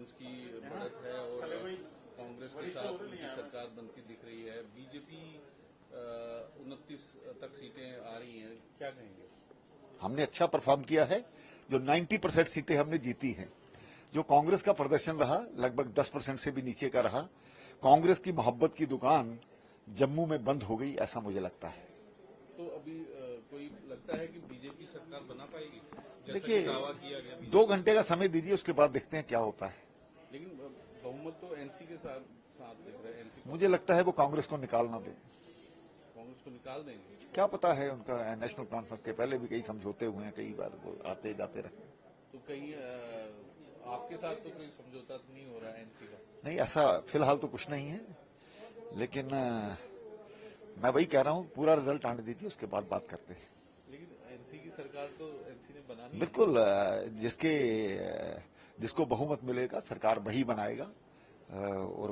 की बढ़त है और कांग्रेस के साथ उनकी सरकार बनती दिख रही है। बीजेपी 29 तक सीटें आ रही हैं, क्या कहेंगे? हमने अच्छा परफॉर्म किया है। जो 90% सीटें हमने जीती हैं। जो कांग्रेस का प्रदर्शन रहा लगभग 10% से भी नीचे का रहा। कांग्रेस की मोहब्बत की दुकान जम्मू में बंद हो गई, ऐसा मुझे लगता है। तो अभी कोई लगता है कि बीजेपी सरकार बना पाएगी, जैसा देखिए, कि दावा किया गया? 2 घंटे का समय दीजिए, उसके बाद देखते हैं क्या होता है। लेकिन बहुमत तो एनसी के साथ दिख रहा है। एनसी मुझे लगता है वो कांग्रेस को निकालना दे। कांग्रेस को निकाल देंगे? क्या पता है, उनका नेशनल कॉन्फ्रेंस के पहले भी कई समझौते हुए हैं, कई बार वो आते जाते रहे। तो कहीं आपके साथ तो कोई समझौता नहीं हो रहा है एनसी का? नहीं, ऐसा फिलहाल तो कुछ नहीं है, लेकिन मैं वही कह रहा हूं, पूरा रिजल्ट आने दीजिए, उसके बाद बात करते हैं। लेकिन एनसी की सरकार तो एनसी ने बनानी है। बिल्कुल, जिसको बहुमत मिलेगा सरकार वही बनाएगा। और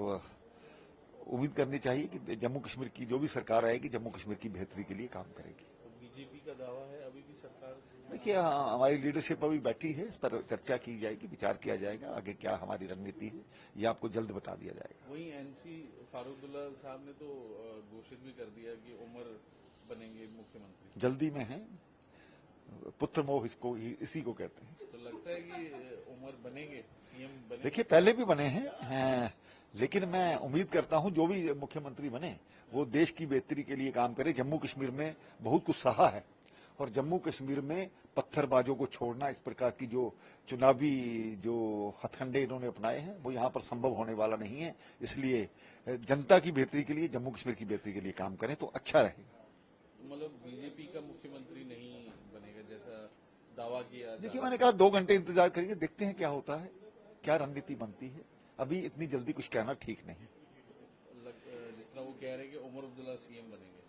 उम्मीद करनी चाहिए कि जम्मू कश्मीर की जो भी सरकार आएगी जम्मू कश्मीर की बेहतरी के लिए काम करेगी। तो बीजेपी का दावा है अभी भी सरकार? देखिए, हमारी लीडरशिप अभी बैठी है, इस पर चर्चा की जाएगी, विचार किया जाएगा, आगे क्या हमारी रणनीति है ये आपको जल्द बता दिया जाएगा। वहीं एनसी फारूकुल्ला साहब ने तो घोषित भी कर दिया कि उमर बनेंगे मुख्यमंत्री। जल्दी में है, पुत्र मोह इसको इसी को कहते हैं। तो लगता है कि उमर बनेंगे, सीएम बनेंगे? देखिए, पहले भी बने हैं, लेकिन मैं उम्मीद करता हूं जो भी मुख्यमंत्री बने वो देश की बेहतरी के लिए काम करे। जम्मू कश्मीर में बहुत कुछ सहा है और जम्मू कश्मीर में पत्थरबाजों को छोड़ना, इस प्रकार की जो चुनावी जो हथकंडे इन्होंने अपनाए हैं वो यहां पर संभव होने वाला नहीं है। इसलिए जनता की बेहतरी के लिए, जम्मू कश्मीर की बेहतरी के लिए काम करें तो अच्छा रहेगा। मतलब बीजेपी का मुख्यमंत्री नहीं बनेगा जैसा दावा किया? देखिए, मैंने कहा 2 घंटे इंतजार करिए, देखते हैं क्या होता है, क्या रणनीति बनती है। अभी इतनी जल्दी कुछ कहना ठीक नहीं। जिस तरह वो कह रहे हैं कि उमर अब्दुल्ला सीएम बनेंगे।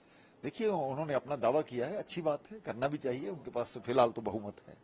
देखिए, उन्होंने अपना दावा किया है, अच्छी बात है, करना भी चाहिए, उनके पास फिलहाल तो बहुमत है।